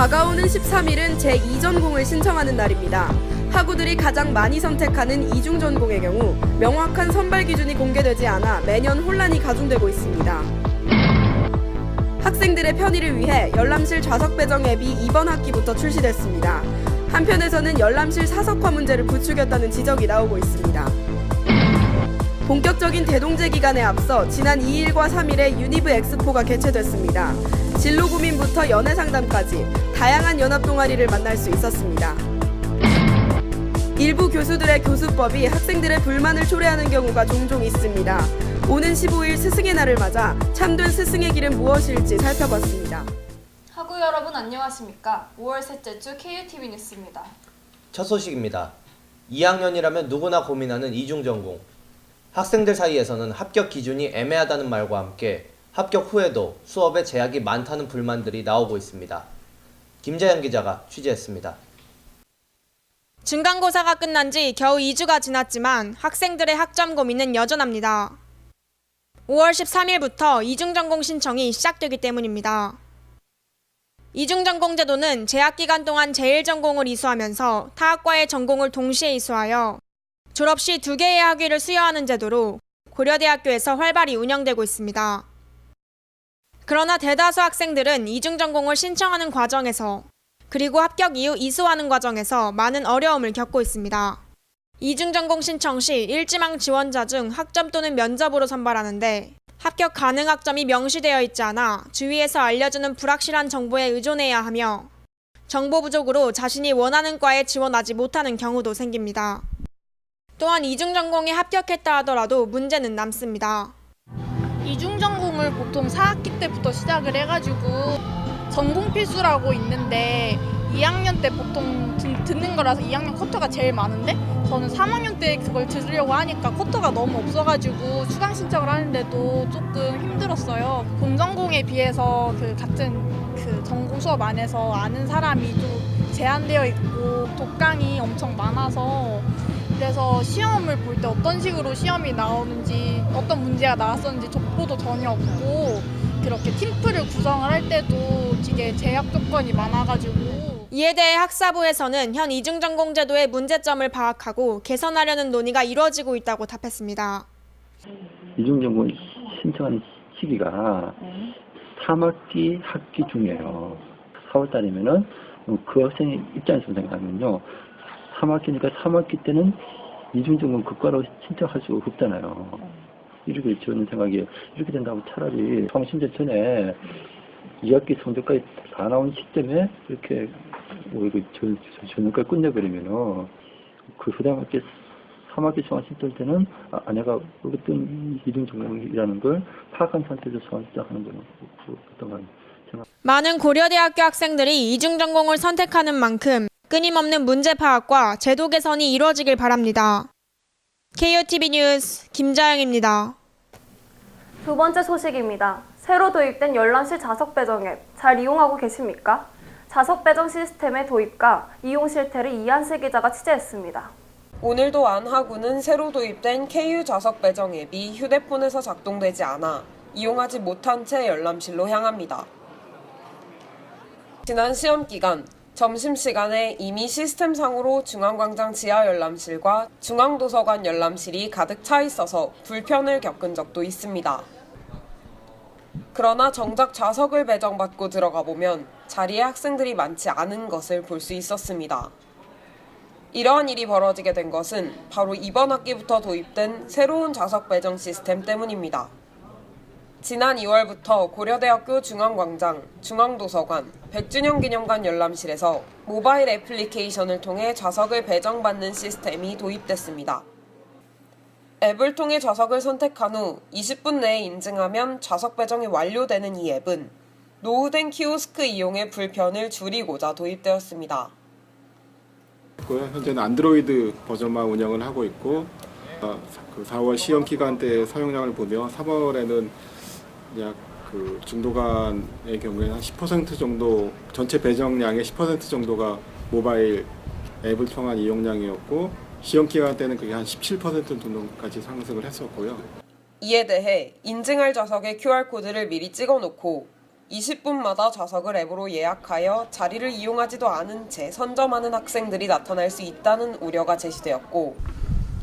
다가오는 13일은 제2전공을 신청하는 날입니다. 학우들이 가장 많이 선택하는 이중전공의 경우 명확한 선발 기준이 공개되지 않아 매년 혼란이 가중되고 있습니다. 학생들의 편의를 위해 열람실 좌석 배정 앱이 이번 학기부터 출시됐습니다. 한편에서는 열람실 사석화 문제를 부추겼다는 지적이 나오고 있습니다. 본격적인 대동제 기간에 앞서 지난 2일과 3일에 유니브 엑스포가 개최됐습니다. 진로 고민부터 연애 상담까지 다양한 연합 동아리를 만날 수 있었습니다. 일부 교수들의 교수법이 학생들의 불만을 초래하는 경우가 종종 있습니다. 오는 15일 스승의 날을 맞아 참된 스승의 길은 무엇일지 살펴봤습니다. 학우 여러분 안녕하십니까? 5월 셋째 주 KUTV 뉴스입니다. 첫 소식입니다. 2학년이라면 누구나 고민하는 이중전공. 학생들 사이에서는 합격 기준이 애매하다는 말과 함께 합격 후에도 수업에 제약이 많다는 불만들이 나오고 있습니다. 김자연 기자가 취재했습니다. 중간고사가 끝난 지 겨우 2주가 지났지만 학생들의 학점 고민은 여전합니다. 5월 13일부터 이중전공 신청이 시작되기 때문입니다. 이중전공 제도는 재학기간 동안 제1전공을 이수하면서 타학과의 전공을 동시에 이수하여 졸업 시 2개의 학위를 수여하는 제도로 고려대학교에서 활발히 운영되고 있습니다. 그러나 대다수 학생들은 이중전공을 신청하는 과정에서 그리고 합격 이후 이수하는 과정에서 많은 어려움을 겪고 있습니다. 이중전공 신청 시 일지망 지원자 중 학점 또는 면접으로 선발하는데 합격 가능 학점이 명시되어 있지 않아 주위에서 알려주는 불확실한 정보에 의존해야 하며 정보 부족으로 자신이 원하는 과에 지원하지 못하는 경우도 생깁니다. 또한 이중전공에 합격했다 하더라도 문제는 남습니다. 이중전공을 보통 4학기 때부터 시작을 해가지고 전공 필수라고 있는데 2학년 때 보통 듣는 거라서 2학년 쿼터가 제일 많은데 저는 3학년 때 그걸 들으려고 하니까 쿼터가 너무 없어가지고 수강 신청을 하는데도 조금 힘들었어요. 본전공에 비해서 같은 전공 수업 안에서 아는 사람이 좀 제한되어 있고 독강이 엄청 많아서 그래서 시험을 볼 때 어떤 식으로 시험이 나오는지 어떤 문제가 나왔었는지 정보도 전혀 없고 그렇게 팀플을 구성을 할 때도 이게 제약 조건이 많아가지고 이에 대해 학사부에서는 현 이중전공 제도의 문제점을 파악하고 개선하려는 논의가 이루어지고 있다고 답했습니다. 이중전공 신청하는 시기가 3학기 학기 중이에요. 4월 달이면은 그 학생 입장에서 생각하면요. 3학기니까 3학기 때는 이중전공 그과로 신청할 수가 없잖아요. 이렇게 저는 생각이에요. 이렇게 된다면 차라리 수강신청 전에 2학기 성적까지 다 나온 시점에 이렇게 전형까지 끝내버리면은 그 다음 학기 3학기 수강신청 때는 내가 어떤 이중전공이라는 걸 파악한 상태에서 수강신청하는 건 어떤가 생각. 많은 고려대학교 학생들이 이중전공을 선택하는 만큼 끊임없는 문제 파악과 제도 개선이 이루어지길 바랍니다. KUTV 뉴스 김자영입니다. 두 번째 소식입니다. 새로 도입된 열람실 좌석 배정 앱 잘 이용하고 계십니까? 좌석 배정 시스템의 도입과 이용 실태를 이한슬 기자가 취재했습니다. 오늘도 안 학우는 새로 도입된 KU 좌석 배정 앱이 휴대폰에서 작동되지 않아 이용하지 못한 채 열람실로 향합니다. 지난 시험 기간 점심시간에 이미 시스템상으로 중앙광장 지하 열람실과 중앙도서관 열람실이 가득 차 있어서 불편을 겪은 적도 있습니다. 그러나 정작 좌석을 배정받고 들어가 보면 자리에 학생들이 많지 않은 것을 볼 수 있었습니다. 이러한 일이 벌어지게 된 것은 바로 이번 학기부터 도입된 새로운 좌석 배정 시스템 때문입니다. 지난 2월부터 고려대학교 중앙광장, 중앙도서관, 100주년 기념관 열람실에서 모바일 애플리케이션을 통해 좌석을 배정받는 시스템이 도입됐습니다. 앱을 통해 좌석을 선택한 후 20분 내에 인증하면 좌석 배정이 완료되는 이 앱은 노후된 키오스크 이용의 불편을 줄이고자 도입되었습니다. 현재는 안드로이드 버전만 운영을 하고 있고 4월 시험 기간 때 사용량을 보면 3월에는 약 중도간의 경우에는 한 10% 정도 전체 배정량의 10% 정도가 모바일 앱을 통한 이용량이었고 시험 기간 때는 그게 한 17% 정도까지 상승을 했었고요. 이에 대해 인증할 좌석의 QR코드를 미리 찍어놓고 20분마다 좌석을 앱으로 예약하여 자리를 이용하지도 않은 채 선점하는 학생들이 나타날 수 있다는 우려가 제시되었고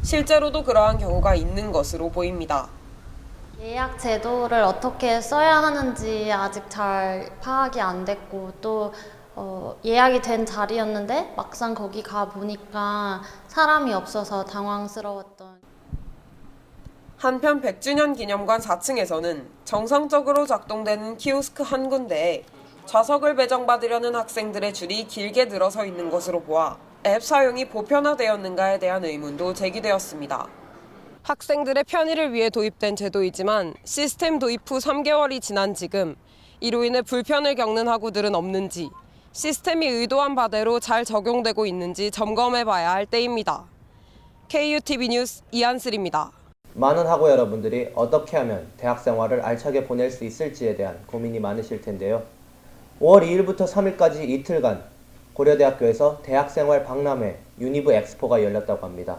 실제로도 그러한 경우가 있는 것으로 보입니다. 예약 제도를 어떻게 써야 하는지 아직 잘 파악이 안 됐고 또 예약이 된 자리였는데 막상 거기 가 보니까 사람이 없어서 당황스러웠던. 한편 100주년 기념관 4층에서는 정상적으로 작동되는 키오스크 한 군데에 좌석을 배정받으려는 학생들의 줄이 길게 늘어서 있는 것으로 보아 앱 사용이 보편화되었는가에 대한 의문도 제기되었습니다. 학생들의 편의를 위해 도입된 제도이지만 시스템 도입 후 3개월이 지난 지금 이로 인해 불편을 겪는 학우들은 없는지 시스템이 의도한 바대로 잘 적용되고 있는지 점검해봐야 할 때입니다. KUTV 뉴스 이한슬입니다. 많은 학우 여러분들이 어떻게 하면 대학 생활을 알차게 보낼 수 있을지에 대한 고민이 많으실 텐데요. 5월 2일부터 3일까지 이틀간 고려대학교에서 대학생활 박람회 유니브 엑스포가 열렸다고 합니다.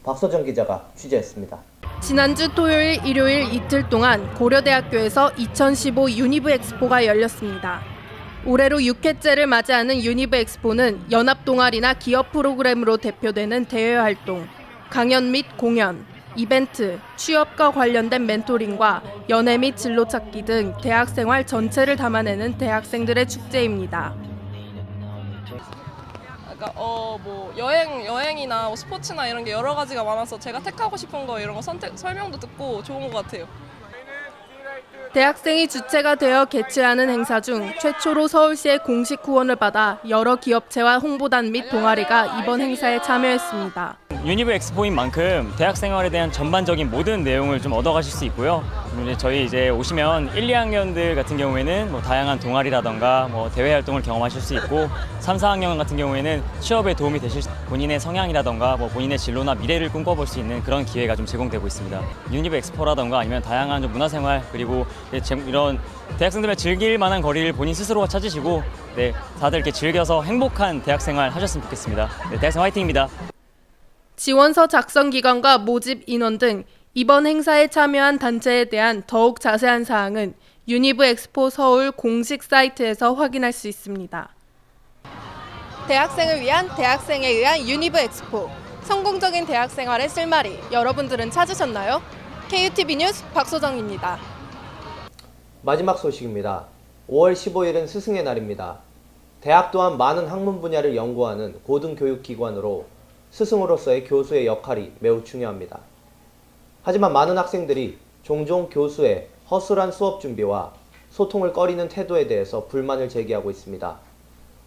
박소정 기자가 취재했습니다. 지난주 토요일, 일요일 이틀 동안 고려대학교에서 2015 유니브 엑스포가 열렸습니다. 올해로 6회째를 맞이하는 유니브 엑스포는 연합 동아리나 기업 프로그램으로 대표되는 대외 활동, 강연 및 공연, 이벤트, 취업과 관련된 멘토링과 연애 및 진로 찾기 등 대학생활 전체를 담아내는 대학생들의 축제입니다. 여행이나 스포츠나 이런 게 여러 가지가 많아서 제가 택하고 싶은 거 이런 거 설명도 듣고 좋은 것 같아요. 대학생이 주체가 되어 개최하는 행사 중 최초로 서울시의 공식 후원을 받아 여러 기업체와 홍보단 및 동아리가 이번 행사에 참여했습니다. 유니브 엑스포인 만큼 대학 생활에 대한 전반적인 모든 내용을 좀 얻어가실 수 있고요. 저희 이제 오시면 1, 2학년들 같은 경우에는 다양한 동아리라던가 대외 활동을 경험하실 수 있고 3, 4학년 같은 경우에는 취업에 도움이 되실 본인의 성향이라던가 본인의 진로나 미래를 꿈꿔볼 수 있는 그런 기회가 좀 제공되고 있습니다. 유니브 엑스포라던가 아니면 다양한 좀 문화생활 그리고 이런 대학생들의 즐길 만한 거리를 본인 스스로가 찾으시고 다들 이렇게 즐겨서 행복한 대학생활 하셨으면 좋겠습니다. 대학생 화이팅입니다. 지원서 작성 기간과 모집 인원 등 이번 행사에 참여한 단체에 대한 더욱 자세한 사항은 유니브 엑스포 서울 공식 사이트에서 확인할 수 있습니다. 대학생을 위한 대학생에 의한 유니브 엑스포. 성공적인 대학 생활의 실마리 여러분들은 찾으셨나요? KUTV 뉴스 박소정입니다. 마지막 소식입니다. 5월 15일은 스승의 날입니다. 대학 또한 많은 학문 분야를 연구하는 고등교육기관으로 스승으로서의 교수의 역할이 매우 중요합니다. 하지만 많은 학생들이 종종 교수의 허술한 수업 준비와 소통을 꺼리는 태도에 대해서 불만을 제기하고 있습니다.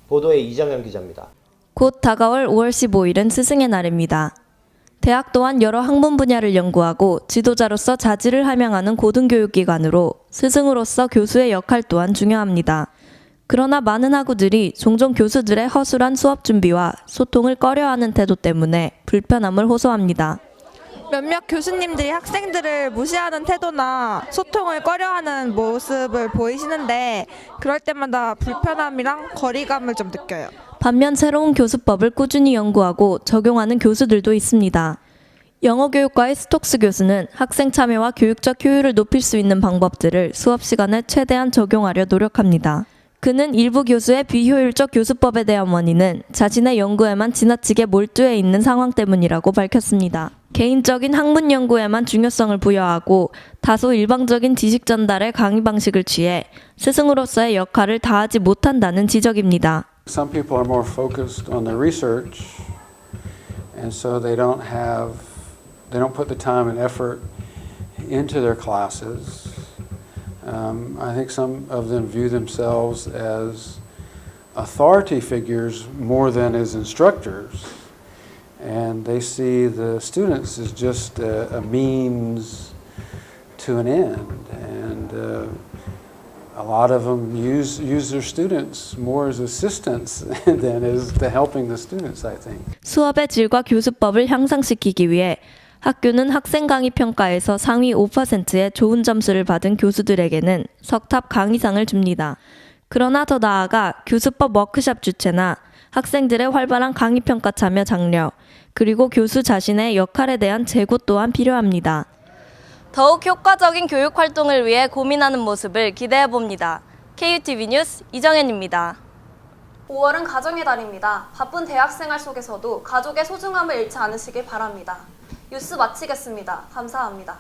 보도에 이정현 기자입니다. 곧 다가올 5월 15일은 스승의 날입니다. 대학 또한 여러 학문 분야를 연구하고 지도자로서 자질을 함양하는 고등교육기관으로 스승으로서 교수의 역할 또한 중요합니다. 그러나 많은 학우들이 종종 교수들의 허술한 수업 준비와 소통을 꺼려하는 태도 때문에 불편함을 호소합니다. 몇몇 교수님들이 학생들을 무시하는 태도나 소통을 꺼려하는 모습을 보이시는데 그럴 때마다 불편함이랑 거리감을 좀 느껴요. 반면 새로운 교수법을 꾸준히 연구하고 적용하는 교수들도 있습니다. 영어교육과의 스톡스 교수는 학생 참여와 교육적 효율을 높일 수 있는 방법들을 수업 시간에 최대한 적용하려 노력합니다. 그는 일부 교수의 비효율적 교수법에 대한 원인은 자신의 연구에만 지나치게 몰두해 있는 상황 때문이라고 밝혔습니다. 개인적인 학문 연구에만 중요성을 부여하고 다소 일방적인 지식 전달에 강의 방식을 취해 스승으로서의 역할을 다하지 못한다는 지적입니다. Some people are more focused on their research, and so they don't put the time and effort into their classes. I think some of them view themselves as authority figures more than as instructors, and they see the students as just a means to an end, and a lot of them use their students more as assistants than as to helping the students, I think. 수업의 질과 교수법을 향상시키기 위해 학교는 학생 강의 평가에서 상위 5%의 좋은 점수를 받은 교수들에게는 석탑 강의상을 줍니다. 그러나 더 나아가 교수법 워크숍 주최나 학생들의 활발한 강의 평가 참여 장려, 그리고 교수 자신의 역할에 대한 재고 또한 필요합니다. 더욱 효과적인 교육 활동을 위해 고민하는 모습을 기대해 봅니다. KUTV 뉴스 이정현입니다. 5월은 가정의 달입니다. 바쁜 대학생활 속에서도 가족의 소중함을 잃지 않으시길 바랍니다. 뉴스 마치겠습니다. 감사합니다.